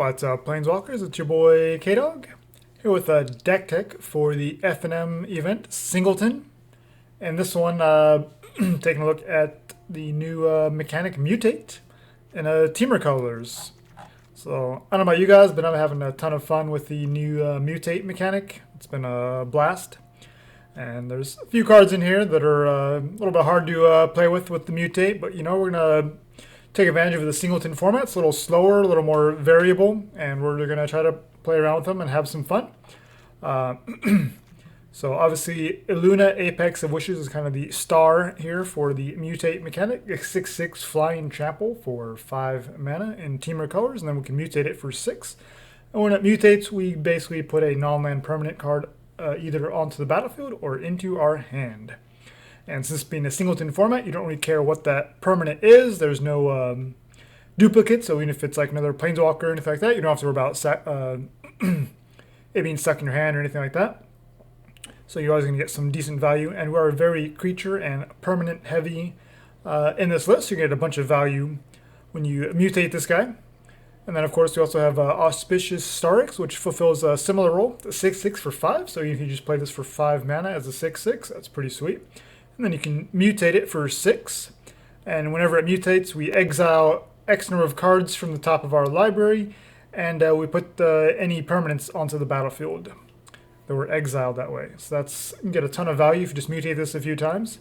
What's up, Planeswalkers? It's your boy K-Dog here with a deck tech for the FNM event, Singleton. And this one, taking a look at the new mechanic Mutate in Temur colors. So, I don't know about you guys, but I'm having a ton of fun with the new Mutate mechanic. It's been a blast. And there's a few cards in here that are a little bit hard to play with the Mutate, but you know, we're going to take advantage of the Singleton format. It's a little slower, a little more variable, and we're going to try to play around with them and have some fun. So obviously, Illuna, Apex of Wishes is kind of the star here for the Mutate mechanic. A 6/6 Flying Trample for 5 mana in Temur colors, and then we can mutate it for 6. And when it mutates, we basically put a non-land permanent card either onto the battlefield or into our hand. And since being a Singleton format, you don't really care what that permanent is. There's no duplicate, so even if it's like another Planeswalker or anything like that, you don't have to worry about it being stuck in your hand or anything like that. So you're always going to get some decent value. And we are very creature and permanent heavy in this list. So you get a bunch of value when you mutate this guy. And then, of course, we also have Auspicious Starrix, which fulfills a similar role, 6/6 for 5. So if you just play this for 5 mana as a 6/6, that's pretty sweet. And then you can mutate it for 6. And whenever it mutates, we exile X number of cards from the top of our library. And we put any permanents onto the battlefield that were exiled that way. So you can get a ton of value if you just mutate this a few times.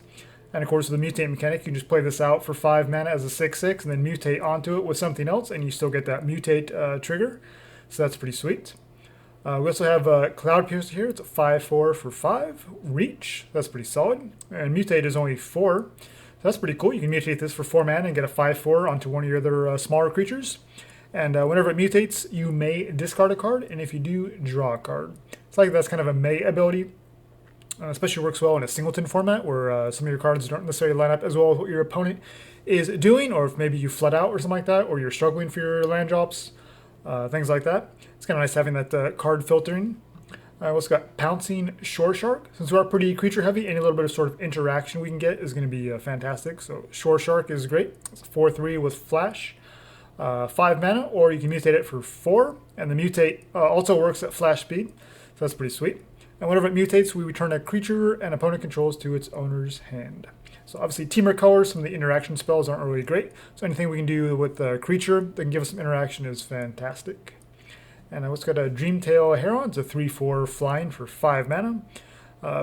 And of course, with the mutate mechanic, you can just play this out for 5 mana as a 6/6 and then mutate onto it with something else, and you still get that mutate trigger. So that's pretty sweet. We also have Cloudpiercer here. It's a 5/4 for 5. Reach. That's pretty solid. And mutate is only 4. So that's pretty cool. You can mutate this for 4 mana and get a 5/4 onto one of your other smaller creatures. And whenever it mutates, you may discard a card. And if you do, draw a card. It's like that's kind of a May ability. Especially works well in a Singleton format where some of your cards don't necessarily line up as well as what your opponent is doing. Or if maybe you flood out or something like that. Or you're struggling for your land drops. Things like that. It's kind of nice having that card filtering. We also got Pouncing Shoreshark. Since we are pretty creature heavy, any little bit of sort of interaction we can get is going to be fantastic. So Shoreshark is great. It's a 4/3 with Flash. 5 mana, or you can mutate it for 4. And the mutate also works at flash speed. So that's pretty sweet. And whenever it mutates, we return a creature and opponent controls to its owner's hand. So obviously, Temur colors, some of the interaction spells aren't really great. So anything we can do with the creature that can give us some interaction is fantastic. And I also got a Dreamtail Heron. It's a 3/4 flying for 5 mana,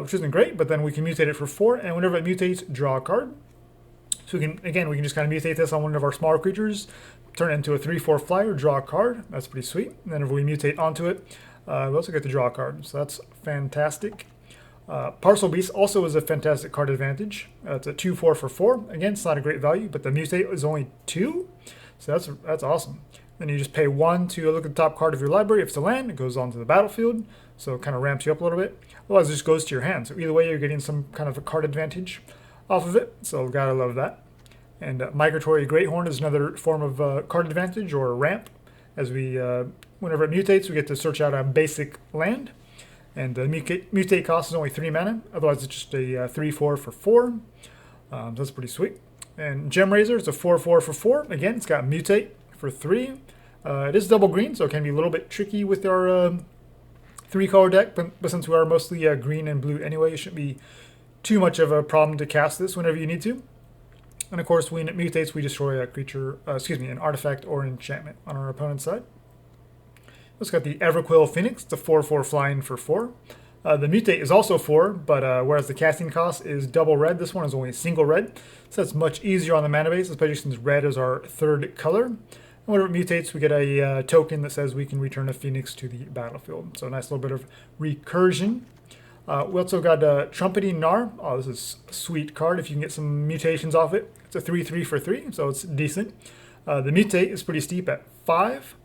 which isn't great, but then we can mutate it for 4. And whenever it mutates, draw a card. So we can just kind of mutate this on one of our smaller creatures, turn it into a 3/4 flyer, draw a card. That's pretty sweet. And then if we mutate onto it, we also get to draw a card. So that's fantastic. Parcelbeast also is a fantastic card advantage. It's a 2/4 for 4. Again, it's not a great value, but the mutate is only 2. So that's awesome. Then you just pay 1 to look at the top card of your library. If it's a land, it goes onto the battlefield. So it kind of ramps you up a little bit. Otherwise, it just goes to your hand. So either way, you're getting some kind of a card advantage off of it. So gotta love that. And Migratory Greathorn is another form of card advantage or ramp. As whenever it mutates, we get to search out a basic land. And the mutate cost is only 3 mana. Otherwise, it's just a 3/4 for 4. So that's pretty sweet. And Gemrazer is a 4/4 for 4. Again, it's got mutate for 3. It is double green, so it can be a little bit tricky with our 3-color deck. But since we are mostly green and blue anyway, it shouldn't be too much of a problem to cast this whenever you need to. And of course, when it mutates, we destroy a creature, an artifact or enchantment on our opponent's side. It's got the Everquill Phoenix. It's a 4/4 flying for 4. The mutate is also 4, but whereas the casting cost is double red, this one is only single red. So it's much easier on the mana base, especially since red is our 3rd color. And whenever it mutates, we get a token that says we can return a Phoenix to the battlefield. So a nice little bit of recursion. We also got Trumpeting Gnarr. Oh, this is a sweet card if you can get some mutations off it. It's a 3/3 for 3, so it's decent. The mutate is pretty steep at 5.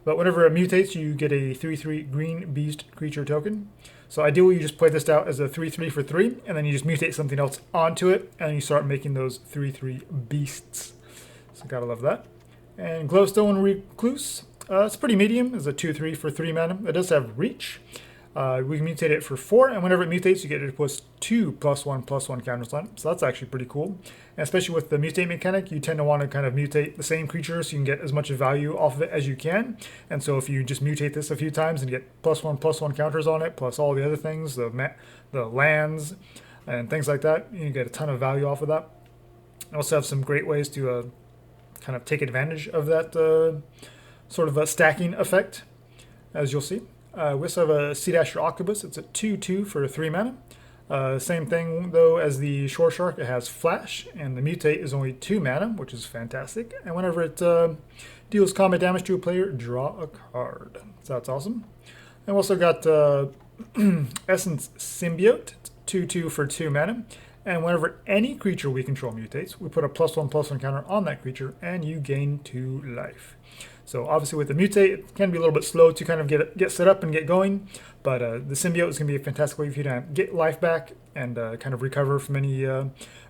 But whenever it mutates, you get a 3/3 green beast creature token. So ideally, you just play this out as a 3/3 for 3, and then you just mutate something else onto it, and you start making those 3/3 beasts. So gotta love that. And Glowstone Recluse. It's pretty medium. It's a 2/3 for 3 mana. It does have reach. We can mutate it for 4, and whenever it mutates, you get to put 2+1/+1 counters on it. So that's actually pretty cool. And especially with the mutate mechanic, you tend to want to kind of mutate the same creature so you can get as much value off of it as you can. And so if you just mutate this a few times and get +1/+1 counters on it, plus all the other things, the lands and things like that, you get a ton of value off of that. You also have some great ways to kind of take advantage of that sort of a stacking effect, as you'll see. We also have a Sea-Dasher Octopus. It's a 2/2 for 3 mana. Same thing, though, as the Shoreshark. It has Flash, and the Mutate is only 2 mana, which is fantastic. And whenever it deals combat damage to a player, draw a card. So that's awesome. And we also got Essence Symbiote. It's 2/2 for 2 mana. And whenever any creature we control mutates, we put a +1/+1 counter on that creature, and you gain 2 life. So obviously with the mutate, it can be a little bit slow to kind of get set up and get going, but the symbiote is going to be a fantastic way for you to get life back and kind of recover from any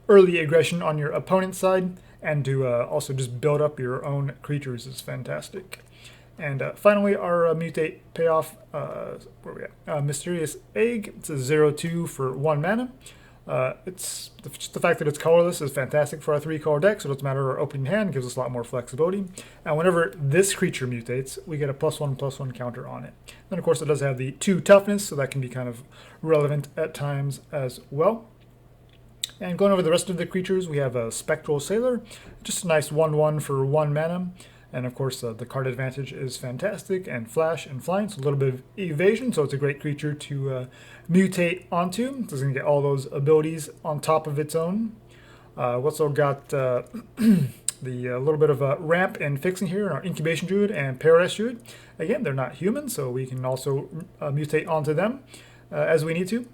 early aggression on your opponent's side, and to also just build up your own creatures is fantastic. And finally, our mutate payoff, where we at? Mysterious Egg. It's a 0/2 for 1 mana. It's just the fact that it's colorless is fantastic for our 3-color deck, so it doesn't matter our opening hand, gives us a lot more flexibility. And whenever this creature mutates, we get a +1/+1 counter on it. Then of course it does have the 2 toughness, so that can be kind of relevant at times as well. And going over the rest of the creatures, we have a Spectral Sailor, just a nice 1/1 for 1 mana. And of course, the card advantage is fantastic, and flash and flying, so a little bit of evasion, so it's a great creature to mutate onto. It's going to get all those abilities on top of its own. We also got the little bit of a ramp and fixing here in our Incubation Druid and Paradise Druid. Again, they're not human, so we can also mutate onto them as we need to.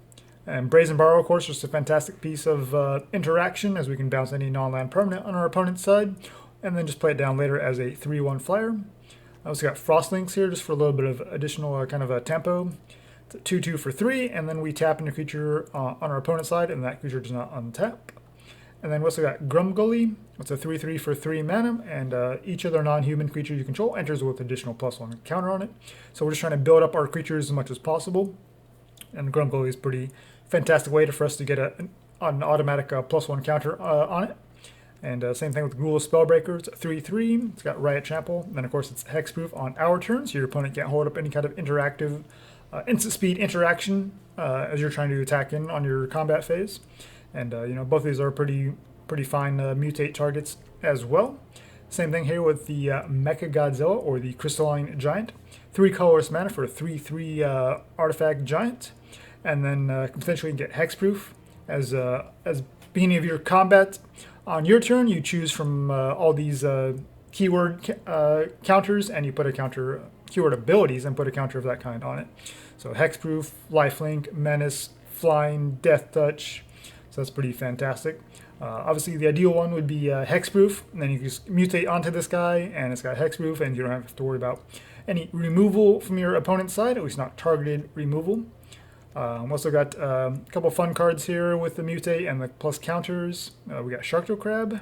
And Brazen Borrower, of course, just a fantastic piece of interaction, as we can bounce any non-land permanent on our opponent's side, and then just play it down later as a 3/1 flyer. I also got Frost Lynx here, just for a little bit of additional kind of a tempo. It's a 2/2 for 3, and then we tap into a creature on our opponent's side, and that creature does not untap. And then we also got Grumgully. It's a 3/3 for 3 mana, and each other non-human creature you control enters with additional +1 counter on it. So we're just trying to build up our creatures as much as possible. And Grumgully is a pretty fantastic way for us to get an automatic +1 counter on it. And same thing with Ghoul Spellbreaker. It's a 3/3. It's got Riot Trample. And then, of course, it's hexproof on our turn, so your opponent can't hold up any kind of interactive, instant speed interaction as you're trying to attack in on your combat phase. And, both of these are pretty fine mutate targets as well. Same thing here with the Mecha Godzilla, or the Crystalline Giant. 3 colorless mana for a 3/3 artifact giant. And then potentially get hexproof as beginning of your combat. On your turn, you choose from all these keyword counters, and you put a keyword abilities, and put a counter of that kind on it. So hexproof, lifelink, menace, flying, death touch. So that's pretty fantastic. Obviously, the ideal one would be hexproof, and then you just mutate onto this guy, and it's got hexproof, and you don't have to worry about any removal from your opponent's side, at least not targeted removal. We also got a couple fun cards here with the mutate and the plus counters. We got Sharktocrab.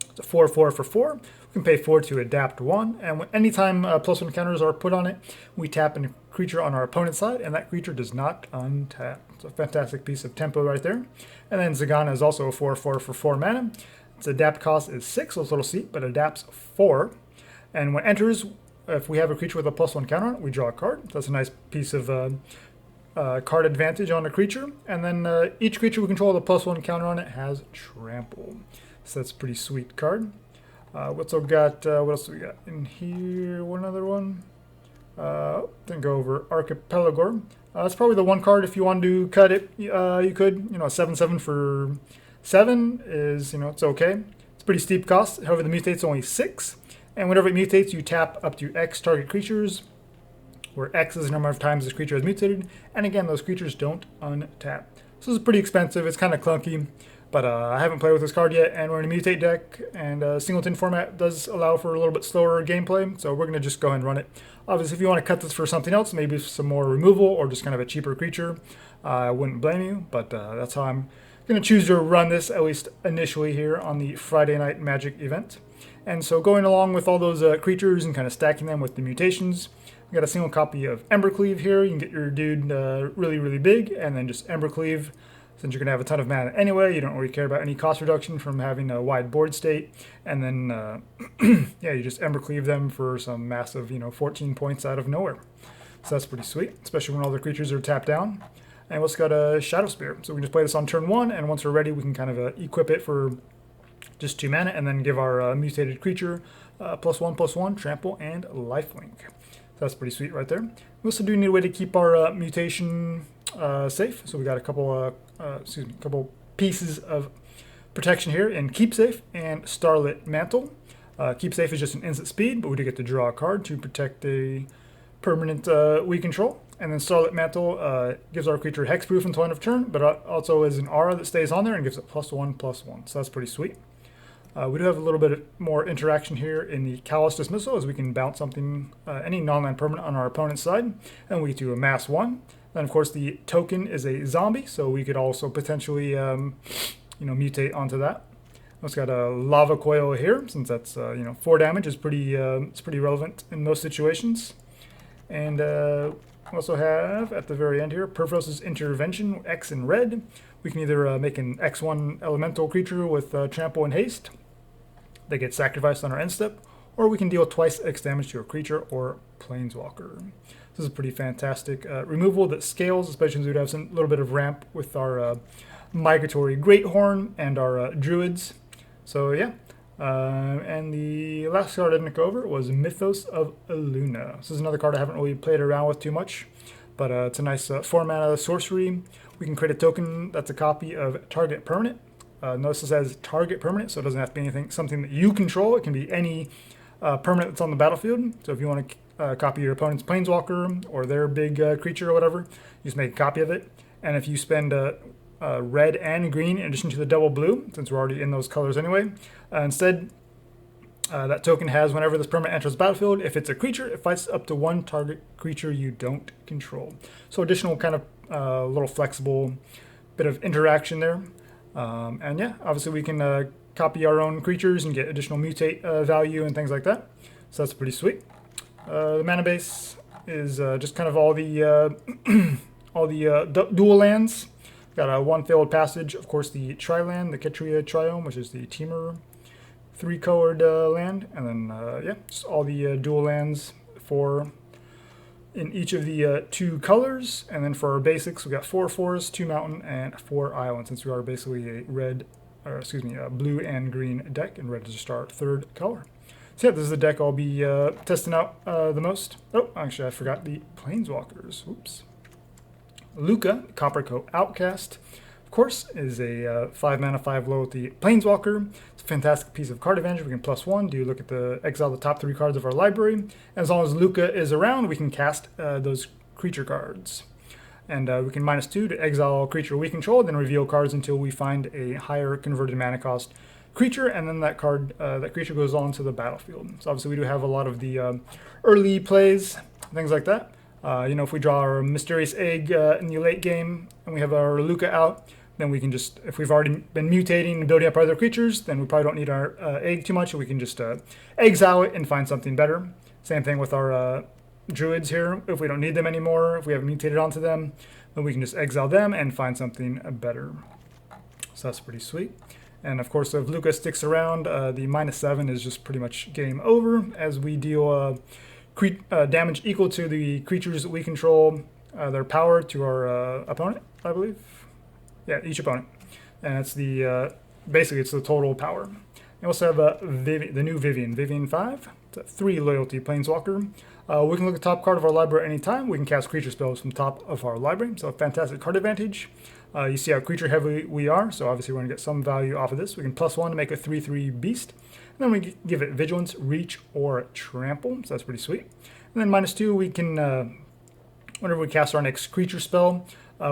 It's a 4/4 for 4. We can pay 4 to adapt 1. And anytime +1 counters are put on it, we tap a creature on our opponent's side, and that creature does not untap. It's a fantastic piece of tempo right there. And then Zegana is also a 4/4 for 4 mana. Its adapt cost is 6, so it's a little steep, but adapts 4. And when it enters, if we have a creature with a +1 counter on it, we draw a card. That's a nice piece of card advantage on a creature, and then each creature we control with a +1 counter on it has trample. So that's a pretty sweet card. What else do we got in here? One other one. Then go over Archipelagore. That's probably the one card if you want to cut it. You could. 7/7 for 7 is it's okay. It's a pretty steep cost. However, the mutate's only 6, and whenever it mutates, you tap up to X target creatures, where X is the number of times this creature has mutated, and again, those creatures don't untap. So this is pretty expensive, it's kind of clunky, but I haven't played with this card yet, and we're in a mutate deck, and Singleton format does allow for a little bit slower gameplay, so we're going to just go ahead and run it. Obviously, if you want to cut this for something else, maybe some more removal, or just kind of a cheaper creature, I wouldn't blame you, but that's how I'm going to choose to run this, at least initially here on the Friday Night Magic event. And so going along with all those creatures and kind of stacking them with the mutations, We got a single copy of Embercleave here. You can get your dude really, really big, and then just Embercleave. Since you're going to have a ton of mana anyway, you don't really care about any cost reduction from having a wide board state. And then, yeah, you just Embercleave them for some massive, 14 points out of nowhere. So that's pretty sweet, especially when all the creatures are tapped down. And we also got a Shadow Spear. So we can just play this on turn 1, and once we're ready, we can kind of equip it for just 2 mana, and then give our mutated creature +1/+1, trample, and lifelink. So that's pretty sweet right there. We also do need a way to keep our mutation safe. So we got a couple pieces of protection here in Keep Safe and Starlit Mantle. Keep Safe is just an instant speed, but we do get to draw a card to protect a permanent we control. And then Starlit Mantle gives our creature hexproof until end of turn, but also is an aura that stays on there and gives it +1/+1. So that's pretty sweet. We do have a little bit more interaction here in the Callous Dismissal, as we can bounce something, any non-land permanent on our opponent's side, and we get to amass 1. Then, of course, the token is a zombie, so we could also potentially, mutate onto that. Also got a Lava Coil here, since that's 4 damage is pretty relevant in most situations. And we also have at the very end here Perforos's Intervention, X in red. We can either make an X1 elemental creature with trample and haste that gets sacrificed on our end step, or we can deal twice X damage to a creature or planeswalker. This is a pretty fantastic removal that scales, especially since we'd have a little bit of ramp with our Migratory Greathorn and our Druids. So yeah, and the last card I didn't go over was Mythos of Illuna. This is another card I haven't really played around with too much, but it's a nice 4-mana sorcery. We can create a token that's a copy of target permanent. Notice it says target permanent, so it doesn't have to be something that you control. It can be any permanent that's on the battlefield. So if you want to copy your opponent's planeswalker or their big creature or whatever, you just make a copy of it. And if you spend red and green in addition to the double blue, since we're already in those colors anyway, instead that token has, whenever this permanent enters the battlefield, if it's a creature, it fights up to 1 target creature you don't control. So additional kind of little flexible bit of interaction there. And yeah, obviously we can copy our own creatures and get additional mutate value and things like that. So that's pretty sweet. The mana base is just kind of all the dual lands. Got a 1 Failed Passage, of course the Tri-land, the Ketria Triome, which is the Temur 3-colored land, and then yeah, just all the dual lands in each of the 2 colors. And then for our basics, we got 4 forests, 2 mountain, and 4 islands, since we are basically a blue and green deck, and red is just our 3rd color. So yeah, this is the deck I'll be testing out the most. Oh, actually I forgot the planeswalkers. Oops. Lukka, Coppercoat Outcast, of course, is a 5-mana, 5 loyalty planeswalker. It's a fantastic piece of card advantage. We can +1, exile the top 3 cards of our library. As long as Lukka is around, we can cast those creature cards. And we can -2 to exile a creature we control, then reveal cards until we find a higher converted mana cost creature, and then that creature goes on to the battlefield. So obviously we do have a lot of the early plays, things like that. If we draw our Mysterious Egg in the late game and we have our Lukka out, then we can just, if we've already been mutating and building up other creatures, then we probably don't need our egg too much. We can just exile it and find something better. Same thing with our Druids here. If we don't need them anymore, if we haven't mutated onto them, then we can just exile them and find something better. So that's pretty sweet. And of course, if Lukka sticks around, the -7 is just pretty much game over, as we deal damage equal to the creatures that we control, their power to our opponent, I believe. Yeah, each opponent. And it's basically it's the total power. We also have the new Vivien, Vivien 5. It's a 3 loyalty planeswalker. We can look at the top card of our library at any time. We can cast creature spells from top of our library, so a fantastic card advantage. You see how creature heavy we are, so obviously we're going to get some value off of this. We can +1 to make a 3/3 beast. And then we give it Vigilance, Reach, or Trample, so that's pretty sweet. And then -2, we can, whenever we cast our next creature spell,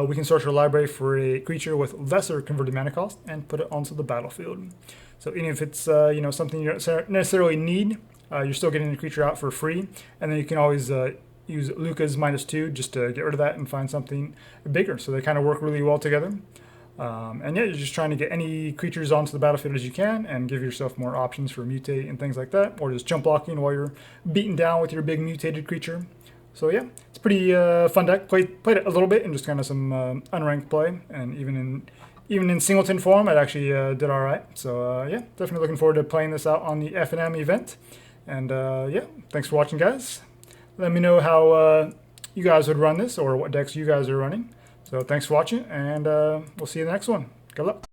we can search our library for a creature with lesser converted mana cost and put it onto the battlefield. So even if it's something you don't necessarily need, you're still getting the creature out for free. And then you can always use Lukka's -2 just to get rid of that and find something bigger. So they kind of work really well together. And yeah, you're just trying to get any creatures onto the battlefield as you can and give yourself more options for mutate and things like that, or just jump blocking while you're beaten down with your big mutated creature. So yeah, it's pretty fun deck. Played it a little bit in just kind of some unranked play, and even in Singleton form, it actually did all right. So yeah, definitely looking forward to playing this out on the FNM event. And yeah, thanks for watching, guys. Let me know how you guys would run this or what decks you guys are running. So thanks for watching, and we'll see you in the next one. Good luck.